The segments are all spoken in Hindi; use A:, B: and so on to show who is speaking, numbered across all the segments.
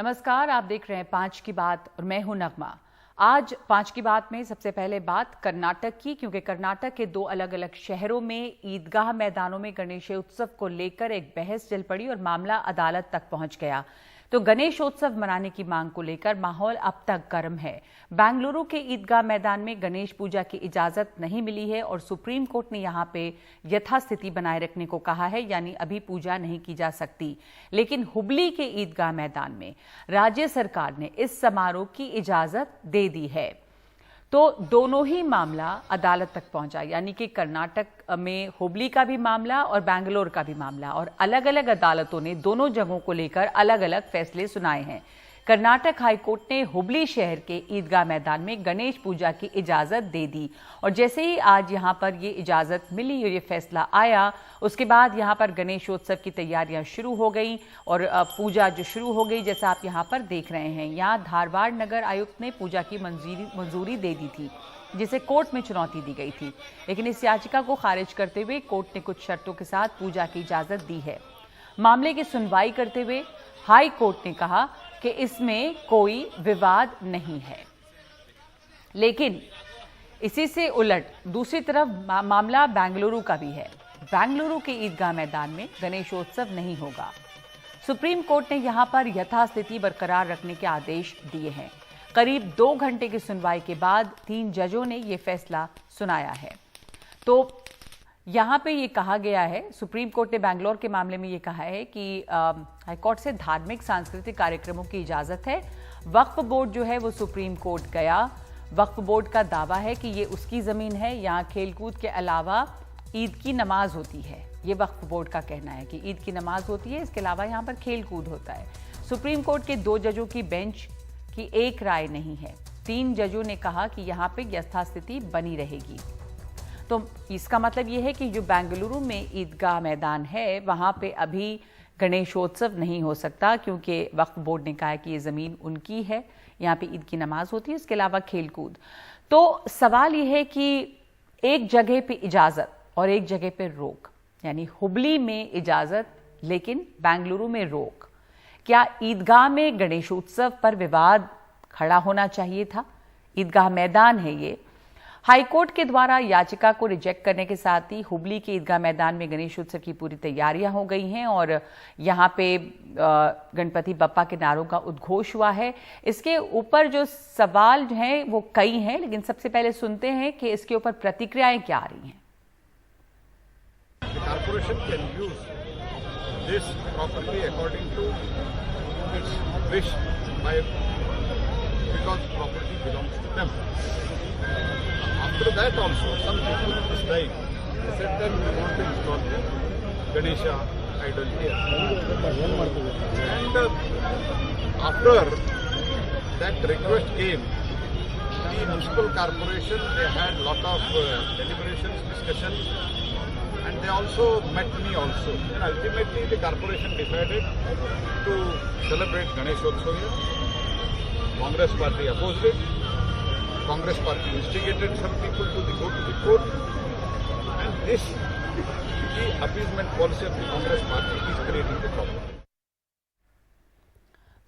A: नमस्कार, आप देख रहे हैं 5 की बात और मैं हूं नगमा। आज 5 की बात में सबसे पहले बात कर्नाटक की, क्योंकि कर्नाटक के 2 अलग अलग शहरों में ईदगाह मैदानों में गणेशोत्सव को लेकर एक बहस चल पड़ी और मामला अदालत तक पहुंच गया। तो गणेशोत्सव मनाने की मांग को लेकर माहौल अब तक गर्म है। बेंगलुरु के ईदगाह मैदान में गणेश पूजा की इजाजत नहीं मिली है और सुप्रीम कोर्ट ने यहां पे यथास्थिति बनाए रखने को कहा है, यानी अभी पूजा नहीं की जा सकती। लेकिन हुबली के ईदगाह मैदान में राज्य सरकार ने इस समारोह की इजाजत दे दी है। तो दोनों ही मामला अदालत तक पहुंचा, यानी कि कर्नाटक में हुबली का भी मामला और बेंगलोर का भी मामला, और अलग अलग अदालतों ने दोनों जगहों को लेकर अलग अलग फैसले सुनाए हैं। कर्नाटक हाईकोर्ट ने हुबली शहर के ईदगाह मैदान में गणेश पूजा की इजाजत दे दी और जैसे ही आज यहां पर ये इजाजत मिली और ये फैसला आया, उसके बाद यहां पर गणेशोत्सव की तैयारियां शुरू हो गई और पूजा जो शुरू हो गई, जैसा आप यहां पर देख रहे हैं। यहां धारवाड़ नगर आयुक्त ने पूजा की मंजूरी दे दी थी, जिसे कोर्ट में चुनौती दी गई थी, लेकिन इस याचिका को खारिज करते हुए कोर्ट ने कुछ शर्तों के साथ पूजा की इजाजत दी है। मामले की सुनवाई करते हुए हाई कोर्ट ने कहा कि इसमें कोई विवाद नहीं है, लेकिन इसी से उलट दूसरी तरफ मामला बेंगलुरु का भी है। बेंगलुरु के ईदगाह मैदान में गणेशोत्सव नहीं होगा। सुप्रीम कोर्ट ने यहां पर यथास्थिति बरकरार रखने के आदेश दिए हैं। करीब 2 घंटे की सुनवाई के बाद 3 जजों ने यह फैसला सुनाया है। तो यहां पे ये कहा गया है, सुप्रीम कोर्ट ने बेंगलोर के मामले में ये कहा है कि हाईकोर्ट से धार्मिक सांस्कृतिक कार्यक्रमों की इजाजत है। वक्फ बोर्ड जो है वो सुप्रीम कोर्ट गया। वक्फ बोर्ड का दावा है कि ये उसकी जमीन है, यहाँ खेलकूद के अलावा ईद की नमाज होती है। ये वक्फ बोर्ड का कहना है कि ईद की नमाज होती है, इसके अलावा यहाँ पर खेलकूद होता है। सुप्रीम कोर्ट के 2 जजों की बेंच की एक राय नहीं है। 3 जजों ने कहा कि यहाँ पे यथास्थिति बनी रहेगी। तो इसका मतलब यह है कि जो बेंगलुरु में ईदगाह मैदान है वहां पे अभी गणेशोत्सव नहीं हो सकता, क्योंकि वक्फ बोर्ड ने कहा है कि ये जमीन उनकी है, यहाँ पे ईद की नमाज होती है, इसके अलावा खेलकूद। तो सवाल यह है कि एक जगह पे इजाजत और एक जगह पे रोक, यानी हुबली में इजाजत लेकिन बेंगलुरु में रोक। क्या ईदगाह में गणेशोत्सव पर विवाद खड़ा होना चाहिए था? ईदगाह मैदान है ये। हाईकोर्ट के द्वारा याचिका को रिजेक्ट करने के साथ ही हुबली के ईदगाह मैदान में गणेशोत्सव की पूरी तैयारियां हो गई हैं और यहां पे गणपति बप्पा के नारों का उद्घोष हुआ है। इसके ऊपर जो सवाल हैं वो कई हैं, लेकिन सबसे पहले सुनते हैं कि इसके ऊपर प्रतिक्रियाएं क्या आ रही हैं।
B: Corporation can use this property according to its wish because property belongs to them. After that also, some people at this time, they said that we want to install the Ganesha idol here. And after that request came, the municipal corporation, they had lot of deliberations, discussions, and they also met me also. And ultimately the corporation decided to celebrate Ganeshotsav here. Congress party opposed it. Congress party instigated some people to go to the court, and this the appeasement policy of the Congress party is creating the problem.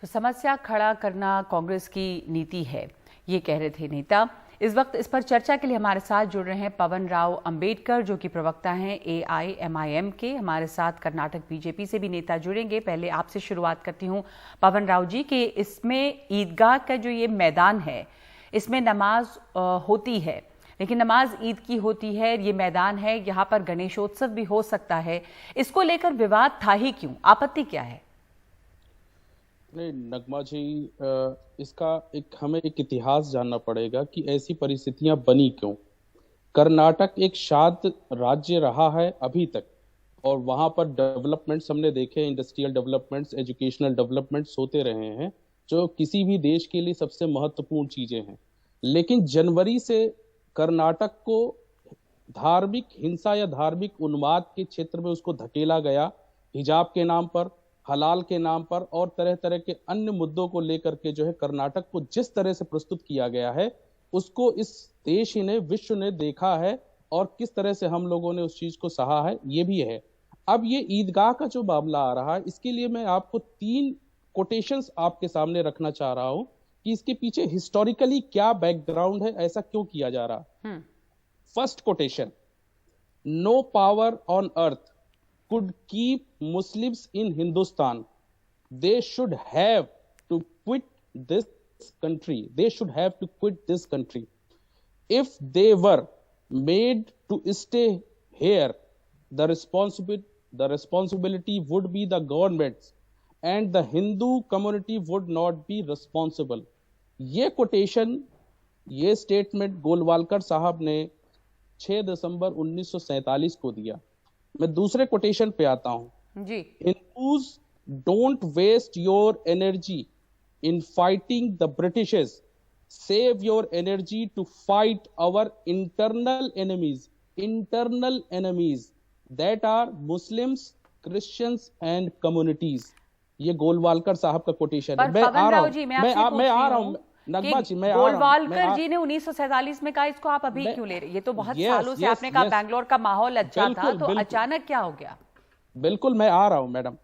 A: तो समस्या खड़ा करना कांग्रेस की नीति है, ये कह रहे थे नेता। इस वक्त इस पर चर्चा के लिए हमारे साथ जुड़ रहे हैं पवन राव अंबेडकर, जो कि प्रवक्ता हैं AIMIM के। हमारे साथ कर्नाटक बीजेपी से भी नेता जुड़ेंगे। पहले आपसे शुरुआत करती हूँ पवन राव जी कि इसमें ईदगाह का जो ये मैदान है इसमें नमाज होती है, लेकिन नमाज ईद की होती है, ये मैदान है, यहाँ पर गणेशोत्सव भी हो सकता है। इसको लेकर विवाद था ही क्यों? आपत्ति क्या है?
C: नहीं नगमा जी, इसका हमें एक इतिहास जानना पड़ेगा कि ऐसी परिस्थितियां बनी क्यों। कर्नाटक एक शांत राज्य रहा है अभी तक, और वहां पर डेवलपमेंट्स हमने देखे, इंडस्ट्रियल डेवलपमेंट्स, एजुकेशनल डेवलपमेंट्स होते रहे हैं, जो किसी भी देश के लिए सबसे महत्वपूर्ण चीजें हैं। लेकिन जनवरी से कर्नाटक को धार्मिक हिंसा या धार्मिक उन्माद के क्षेत्र में उसको धकेला गया, हिजाब के नाम पर, हलाल के नाम पर और तरह तरह के अन्य मुद्दों को लेकर के जो है कर्नाटक को जिस तरह से प्रस्तुत किया गया है, उसको इस देश ने, विश्व ने देखा है और किस तरह से हम लोगों ने उस चीज को सहा है, ये भी है। अब ये ईदगाह का जो मामला आ रहा है, इसके लिए मैं आपको 3 कोटेशंस आपके सामने रखना चाह रहा हूं कि इसके पीछे हिस्टोरिकली क्या बैकग्राउंड है, ऐसा क्यों किया जा रहा। First quotation, no power on earth could keep Muslims in Hindustan. They should have to quit this country. They should have to quit this country. If they were made to stay here, the responsibility would be the government's, and the Hindu community would not be responsible. ये कोटेशन, ये स्टेटमेंट गोलवालकर साहब ने 6 दिसंबर 1947 को दिया। मैं दूसरे कोटेशन पे आता हूं जी। Hindus don't waste your energy in fighting the Britishes. Save your energy to fight our internal enemies that are Muslims, Christians and communities. ये गोलवालकर साहब का कोटेशन है। मैं आ रहा हूं नगमा जी, मैं
A: गोलवालकर जी ने 1947 में कहा, इसको आप अभी क्यों ले रहे? ये तो बहुत सालों से आपने कहा बैंगलोर का माहौल अच्छा था, तो अचानक क्या हो गया?
C: बिल्कुल मैं आ रहा हूं मैडम,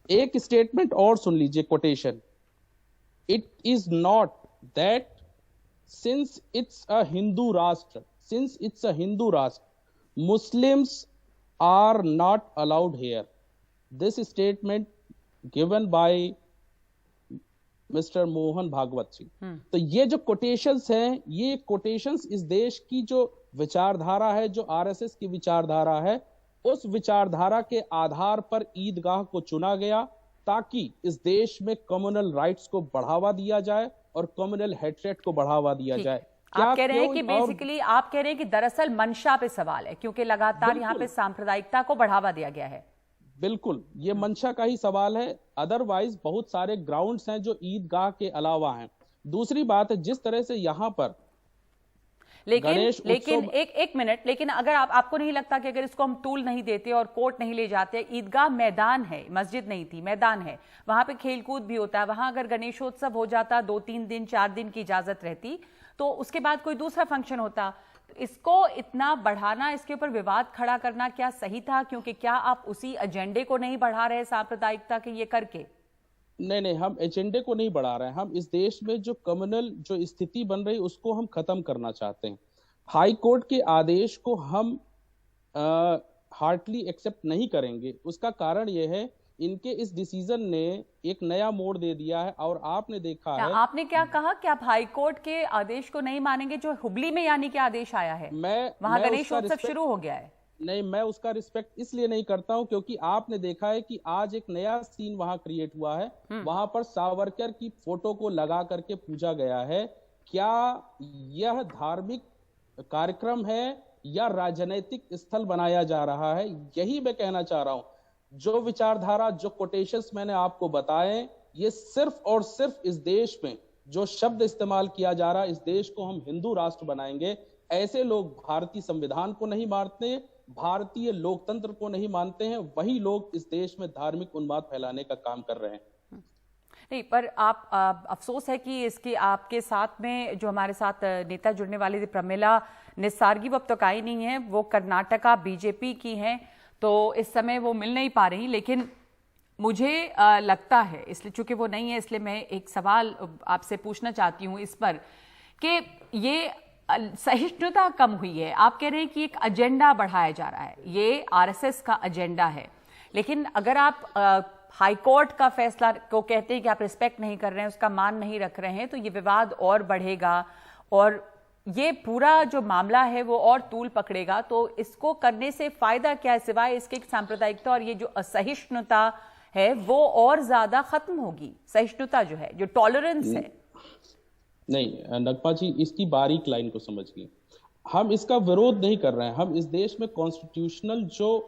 C: एक स्टेटमेंट और सुन लीजिए quotation. It is not that since it's a Hindu Rashtra, Muslims are not allowed here. This statement given by mister Mohan Bhagwat ji. तो ये जो कोटेशंस हैं, ये कोटेशंस इस देश की जो विचारधारा है, जो आरएसएस की विचारधारा है, उस विचारधारा के आधार पर ईदगाह को चुना गया ताकि इस देश में कम्युनल राइट्स को बढ़ावा दिया जाए और कम्युनल हेट्रेड को बढ़ावा दिया जाए।
A: आप कह रहे हैं कि बेसिकली आप कह रहे हैं कि दरअसल मंशा पे सवाल है, क्योंकि लगातार यहाँ पे सांप्रदायिकता को बढ़ावा दिया गया है।
C: बिल्कुल, ये मंशा का ही सवाल है। अदरवाइज बहुत सारे ग्राउंड्स हैं जो ईदगाह के अलावा हैं। दूसरी बात है, जिस तरह से यहाँ पर
A: लेकिन एक मिनट, लेकिन अगर आपको नहीं लगता कि अगर इसको हम टूल नहीं देते और कोर्ट नहीं ले जाते, ईदगाह मैदान है, मस्जिद नहीं थी, मैदान है, वहां पे खेलकूद भी होता है, वहां अगर गणेशोत्सव हो जाता, 2-3 दिन 4 दिन की इजाजत रहती, तो उसके बाद कोई दूसरा फंक्शन होता। इसको इतना बढ़ाना, इसके ऊपर विवाद खड़ा करना क्या सही था? क्योंकि क्या आप उसी एजेंडे को नहीं बढ़ा रहे सांप्रदायिकता के ये करके?
C: नहीं, हम एजेंडे को नहीं बढ़ा रहे हैं। हम इस देश में जो कम्युनल जो स्थिति बन रही उसको हम खत्म करना चाहते हैं। हाई कोर्ट के आदेश को हम हार्टली एक्सेप्ट नहीं करेंगे। उसका कारण यह है, इनके इस डिसीजन ने एक नया मोड़ दे दिया है। और आपने देखा है,
A: आपने क्या कहा कि आप हाई कोर्ट के आदेश को नहीं मानेंगे जो हुबली में यानी कि आदेश आया है, वहां गणेशोत्सव शुरू हो गया है?
C: नहीं, मैं उसका रिस्पेक्ट इसलिए नहीं करता हूं क्योंकि आपने देखा है कि आज एक नया सीन वहां क्रिएट हुआ है। वहां पर सावरकर की फोटो को लगा करके पूजा गया है। क्या यह धार्मिक कार्यक्रम है या राजनीतिक स्थल बनाया जा रहा है? यही मैं कहना चाह रहा हूं। जो विचारधारा, जो कोटेशंस मैंने आपको बताए, ये सिर्फ और सिर्फ इस देश में जो शब्द इस्तेमाल किया जा रहा है, इस देश को हम हिंदू राष्ट्र बनाएंगे, ऐसे लोग भारतीय संविधान को नहीं मानते, भारतीय लोकतंत्र को नहीं मानते हैं। वही लोग इस देश में धार्मिक उन्माद फैलाने का काम कर रहे हैं।
A: नहीं, पर आप अफसोस है कि इसकी आपके साथ में जो हमारे साथ नेता जुड़ने वाली थी प्रमिला निस्सारगी, वो अब तक आई नहीं है। वो कर्नाटका बीजेपी की हैं, तो इस समय वो मिल नहीं पा रही। लेकिन मुझे लगता है, इसलिए चूंकि वो नहीं है, इसलिए मैं एक सवाल आपसे पूछना चाहती हूँ इस पर कि ये सहिष्णुता कम हुई है। आप कह रहे हैं कि एक एजेंडा बढ़ाया जा रहा है, ये आरएसएस का एजेंडा है। लेकिन अगर आप हाई कोर्ट का फैसला को कहते हैं कि आप रिस्पेक्ट नहीं कर रहे हैं, उसका मान नहीं रख रहे हैं, तो ये विवाद और बढ़ेगा और ये पूरा जो मामला है वो और तूल पकड़ेगा। तो इसको करने से फायदा क्या है, सिवाय इसके सांप्रदायिकता और ये जो असहिष्णुता है वो और ज्यादा खत्म होगी। सहिष्णुता जो है, जो टॉलरेंस है।
C: नहीं नगमा जी, इसकी बारीक लाइन को समझिए। हम इसका विरोध नहीं कर रहे हैं। हम इस देश में कॉन्स्टिट्यूशनल जो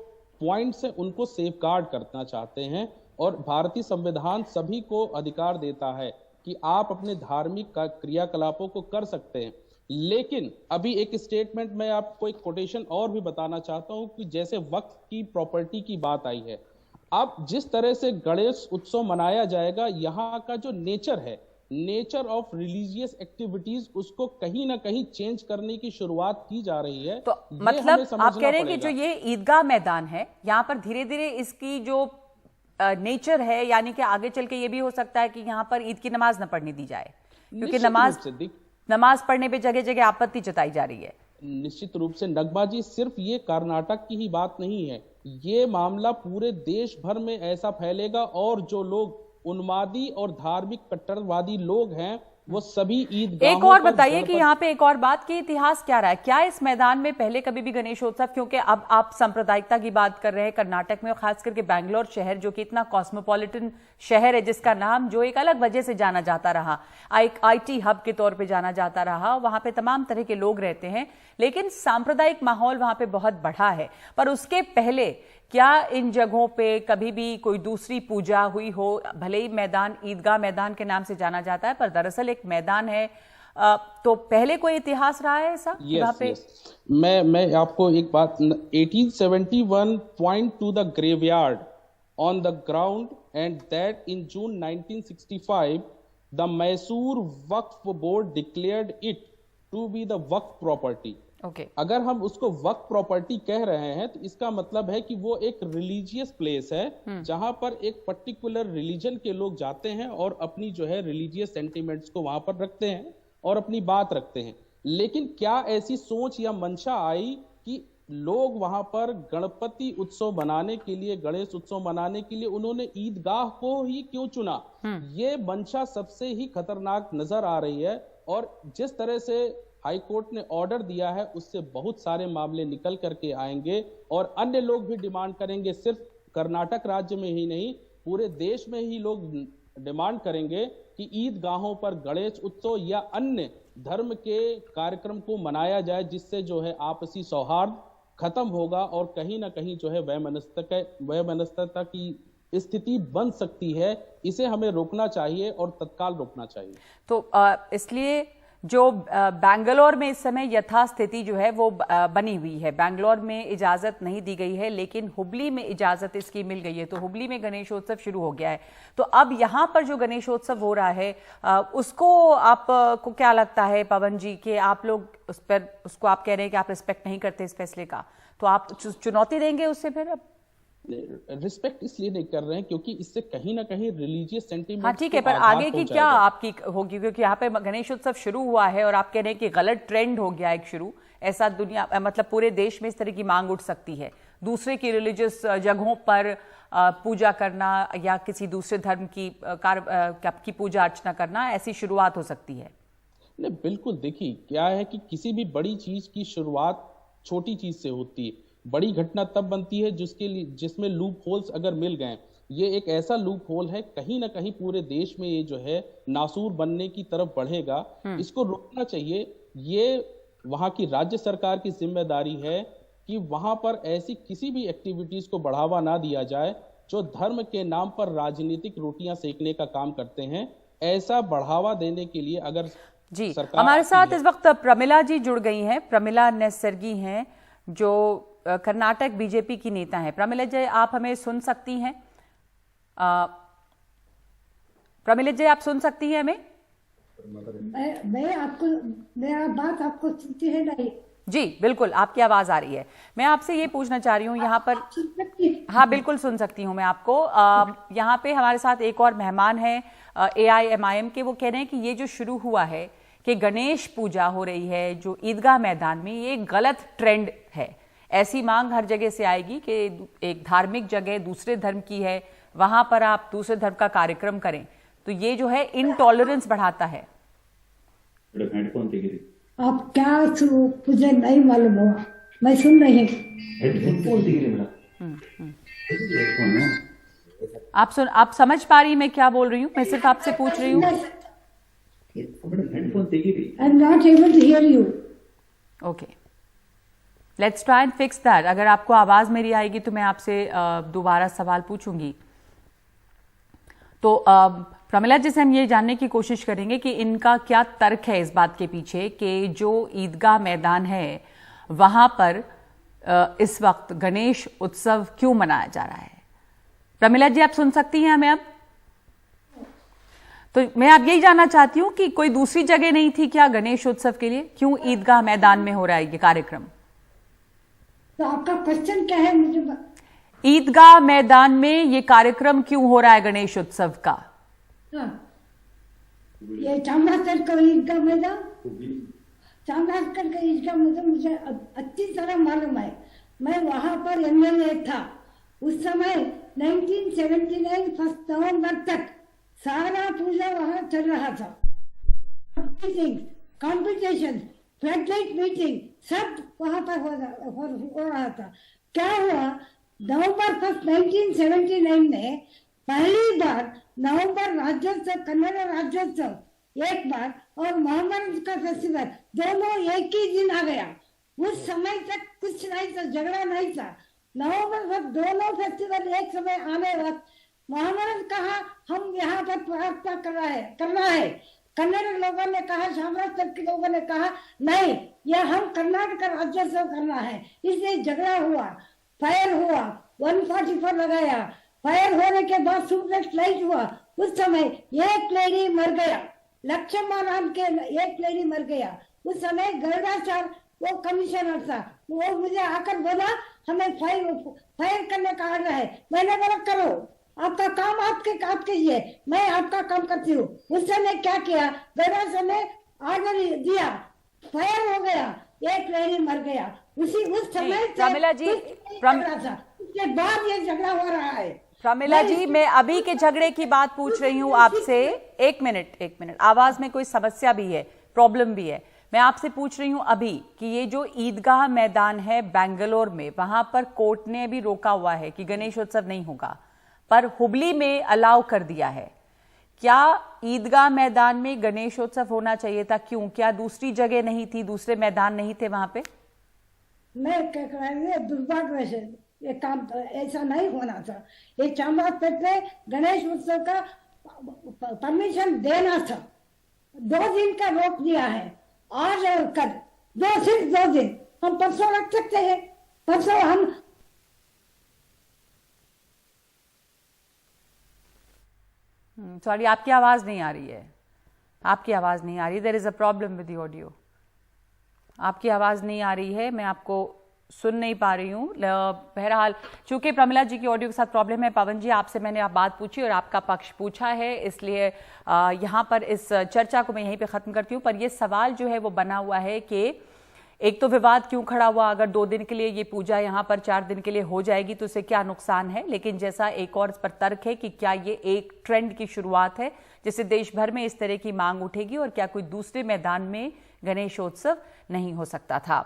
C: पॉइंट्स हैं उनको सेफगार्ड करना चाहते हैं और भारतीय संविधान सभी को अधिकार देता है कि आप अपने धार्मिक क्रियाकलापों को कर सकते हैं। लेकिन अभी एक स्टेटमेंट में आपको एक कोटेशन और भी बताना चाहता हूं कि जैसे वक्फ की प्रॉपर्टी की बात आई है, अब जिस तरह से गणेश उत्सव मनाया जाएगा, यहाँ का जो नेचर है, नेचर ऑफ रिलीजियस एक्टिविटीज, उसको कहीं ना कहीं चेंज करने की शुरुआत की जा रही है।
A: तो मतलब आप कह रहे हैं कि जो ये ईदगाह मैदान है, यहाँ पर धीरे धीरे इसकी जो नेचर है, यानी कि आगे चल के ये भी हो सकता है कि यहाँ पर ईद की नमाज न पढ़ने दी जाए, क्योंकि नमाज पढ़ने पे जगह जगह आपत्ति जताई जा रही है।
C: निश्चित रूप से नगमा जी, सिर्फ ये कर्नाटक की ही बात नहीं है, ये मामला पूरे देश भर में ऐसा फैलेगा और जो लोग उन्मादी और धार्मिक कट्टरवादी लोग हैं वो सभी ईदगाहों
A: एक और बताइए कि यहाँ पे एक और बात की इतिहास क्या रहा है, क्या इस मैदान में पहले कभी भी गणेशोत्सव, क्योंकि अब आप सांप्रदायिकता की बात कर रहे हैं कर्नाटक में, और खास करके बैंगलोर शहर जो कि इतना कॉस्मोपॉलिटन शहर है, जिसका नाम जो एक अलग वजह से जाना जाता रहा, एक IT हब के तौर पे जाना जाता रहा, वहां पे तमाम तरह के लोग रहते हैं, लेकिन सांप्रदायिक माहौल वहां पे बहुत बढ़ा है। पर उसके पहले क्या इन जगहों पे कभी भी कोई दूसरी पूजा हुई हो? भले ही मैदान ईदगाह मैदान के नाम से जाना जाता है, पर दरअसल एक मैदान है, तो पहले कोई इतिहास रहा है ऐसा?
C: yes. मैं आपको एक बात, 1871 point to the graveyard on the ground and that in June 1965 the Mysore Waqf board declared it to be the waqf property. अगर हम उसको वक्फ प्रॉपर्टी कह रहे हैं तो इसका मतलब है कि वो एक रिलीजियस प्लेस है जहां पर एक पर्टिकुलर रिलीजन के लोग जाते हैं और अपनी जो है रिलीजियस सेंटिमेंट्स को वहां पर रखते हैं और अपनी बात रखते हैं। लेकिन क्या ऐसी सोच या मंशा आई कि लोग वहां पर गणपति उत्सव मनाने के लिए, गणेश उत्सव मनाने के लिए उन्होंने ईदगाह को ही क्यों चुना? ये मंशा सबसे ही खतरनाक नजर आ रही है। और जिस तरह से हाई कोर्ट ने ऑर्डर दिया है उससे बहुत सारे मामले निकल करके आएंगे और अन्य लोग भी डिमांड करेंगे। सिर्फ कर्नाटक राज्य में ही नहीं, पूरे देश में ही लोग डिमांड करेंगे कि ईदगाहों पर गणेश उत्सव या अन्य धर्म के कार्यक्रम को मनाया जाए, जिससे जो है आपसी सौहार्द खत्म होगा और कहीं ना कहीं जो है वैमनस्यता की स्थिति बन सकती है। इसे हमें रोकना चाहिए और तत्काल रोकना चाहिए।
A: तो इसलिए जो बैंगलोर में इस समय यथास्थिति जो है वो बनी हुई है, बैंगलोर में इजाजत नहीं दी गई है, लेकिन हुबली में इजाजत इसकी मिल गई है, तो हुबली में गणेशोत्सव शुरू हो गया है। तो अब यहाँ पर जो गणेशोत्सव हो रहा है उसको आपको क्या लगता है पवन जी कि आप लोग उस पर, उसको आप कह रहे हैं कि आप रिस्पेक्ट नहीं करते इस फैसले का, तो आप चुनौती देंगे उससे? फिर अब
C: रिस्पेक्ट इसलिए नहीं कर रहे हैं क्योंकि इससे कहीं ना कहीं रिलीजियस सेंटीमेंट,
A: हाँ ठीक है, पर आगे की क्या आपकी होगी? क्योंकि यहाँ पे गणेश उत्सव शुरू हुआ है और आप कह रहे हैं कि गलत ट्रेंड हो गया एक शुरू, ऐसा दुनिया मतलब पूरे देश में इस तरह की मांग उठ सकती है, दूसरे की रिलीजियस जगहों पर पूजा करना या किसी दूसरे धर्म की पूजा अर्चना करना, ऐसी शुरुआत हो सकती है?
C: नहीं, बिल्कुल। देखिए क्या है कि किसी भी बड़ी चीज की शुरुआत छोटी चीज से होती है। बड़ी घटना तब बनती है जिसमें लूप होल्स अगर मिल गए। ये एक ऐसा लूप होल है, कहीं ना कहीं पूरे देश में ये जो है नासूर बनने की तरफ बढ़ेगा। इसको रोकना चाहिए। ये वहां की राज्य सरकार की जिम्मेदारी है कि वहां पर ऐसी किसी भी एक्टिविटीज को बढ़ावा ना दिया जाए जो धर्म के नाम पर राजनीतिक रोटियां सेकने का काम करते हैं। ऐसा बढ़ावा देने के लिए अगर
A: जी, हमारे साथ इस वक्त प्रमिला जी जुड़ गई हैं। प्रमिला नेस्सर्गी हैं जो कर्नाटक बीजेपी की नेता है। प्रमिला जी, आप हमें सुन सकती हैं? प्रमिला जी, आप सुन सकती हैं हमें?
D: मैं आपको, मेरा बात आपको सुनती है नहीं?
A: जी बिल्कुल, आपकी आवाज आ रही है। मैं आपसे ये पूछना चाह रही हूँ यहाँ पर, हाँ बिल्कुल सुन सकती हूँ मैं आपको। यहाँ पे हमारे साथ एक और मेहमान है AIMIM के, वो कह रहे हैं कि ये जो शुरू हुआ है कि गणेश पूजा हो रही है जो ईदगाह मैदान में, ये गलत ट्रेंड है। ऐसी मांग हर जगह से आएगी कि एक धार्मिक जगह दूसरे धर्म की है, वहां पर आप दूसरे धर्म का कार्यक्रम करें, तो ये जो है इनटॉलरेंस बढ़ाता है।
D: आप क्या मुझे नहीं मालूम हुआ, मैं सुन रही हूँ।
A: आप समझ पा रही मैं क्या बोल रही हूँ? मैं सिर्फ आपसे पूछ रही हूँ।
D: I'm not able to hear you.
A: Okay. Let's try and fix that. अगर आपको आवाज मेरी आएगी तो मैं आपसे दोबारा सवाल पूछूंगी। तो प्रमिला जी से हम ये जानने की कोशिश करेंगे कि इनका क्या तर्क है इस बात के पीछे कि जो ईदगाह मैदान है वहां पर इस वक्त गणेश उत्सव क्यों मनाया जा रहा है। प्रमिला जी, आप सुन सकती हैं हमें अब? तो मैं आप यही जानना चाहती हूँ कि कोई दूसरी जगह नहीं थी क्या गणेश उत्सव के लिए? क्यों ईदगाह मैदान में हो रहा है ये कार्यक्रम?
D: तो आपका क्वेश्चन क्या है मुझे?
A: ईदगाह मैदान में ये कार्यक्रम क्यों हो रहा है गणेश उत्सव का?
D: हाँ, ये चामराजगढ़ का ईदगाह मैदान, चामराजगढ़ का ईदगाह मैदान मुझे अच्छी तरह मालूम है। मैं वहां पर MLA था उस समय। 1979 1 नवंबर तक सारा पूजा वहां चल रहा था। कॉम्पिटिशन, फ्लडलाइट मीटिंग सब वहां पर हो रहा था। क्या हुआ, नवंबर 1 1979 में पहली बार नवंबर राज्योत्सव, कन्नड़ राज्योत्सव एक बार और मोहम्मद का फेस्टिवल दोनों एक ही दिन आ गया। उस समय तक कुछ नहीं था, झगड़ा नहीं था। नवंबर वक्त दोनों फेस्टिवल एक समय आने वक्त मोहम्मद कहा हम यहाँ पर प्रार्थना करना है। कन्नड़ लोगों ने कहा, चामराजगढ़ के लोगों ने कहा नहीं, यह हम कर्नाटक राज्योत्सव करना है। इसलिए झगड़ा हुआ, फायर हुआ, 144 लगाया। फायर होने के बाद सुपरलेक्स लाइट हुआ। उस समय एक लेडी मर गया, लक्ष्मण नाम के एक लेडी मर गया। उस समय गरुड़ाचार्य वो कमिश्नर था, वो मुझे आकर बोला हमें फायर करने का आर्डर है। मैंने बोला करो, आपका काम आप कीजिए, मैं आपका काम करती हूँ। उस समय क्या किया, गरुड़ाचार्य ने आर्डर दिया, फायर हो गया, एक लेडी मर गया। उस समय
A: प्रमिला जी,
D: उसके बाद ये झगड़ा हो रहा है।
A: प्रमिला जी, मैं अभी के झगड़े की बात पूछ रही हूँ आपसे। एक मिनट, आवाज में कोई समस्या भी है, प्रॉब्लम भी है। मैं आपसे पूछ रही हूँ अभी कि ये जो ईदगाह मैदान है बेंगलोर में, वहां पर कोर्ट ने भी रोका हुआ है कि गणेश उत्सव नहीं होगा, पर हुबली में अलाउ कर दिया है। क्या ईदगाह मैदान में गणेशोत्सव होना चाहिए था? क्यों? क्या दूसरी जगह नहीं थी, दूसरे मैदान नहीं थे वहां पे?
D: मैं कह रहा हूँ दुर्भाग्य से ये काम ऐसा नहीं होना था। ये चामराजपेट में गणेश उत्सव का परमिशन देना था। 2 दिन का रोक दिया है, आज और कल, सिर्फ 2 दिन। हम परसों रख सकते हैं, परसों हम
A: सॉरी, आपकी आवाज नहीं आ रही है, आपकी आवाज नहीं आ रही। There is a problem with the audio. आपकी आवाज नहीं आ रही है, मैं आपको सुन नहीं पा रही हूँ। बहरहाल चूंकि प्रमिला जी की ऑडियो के साथ प्रॉब्लम है, पवन जी आपसे मैंने आप बात पूछी और आपका पक्ष पूछा है, इसलिए यहाँ पर इस चर्चा को मैं यहीं पे ख़त्म करती हूँ। पर ये सवाल जो है वो बना हुआ है कि एक तो विवाद क्यों खड़ा हुआ, अगर 2 दिन के लिए ये पूजा यहाँ पर 4 दिन के लिए हो जाएगी तो उससे क्या नुकसान है। लेकिन जैसा एक और इस पर तर्क है कि क्या ये एक ट्रेंड की शुरुआत है जिससे देश भर में इस तरह की मांग उठेगी और क्या कोई दूसरे मैदान में गणेशोत्सव नहीं हो सकता था।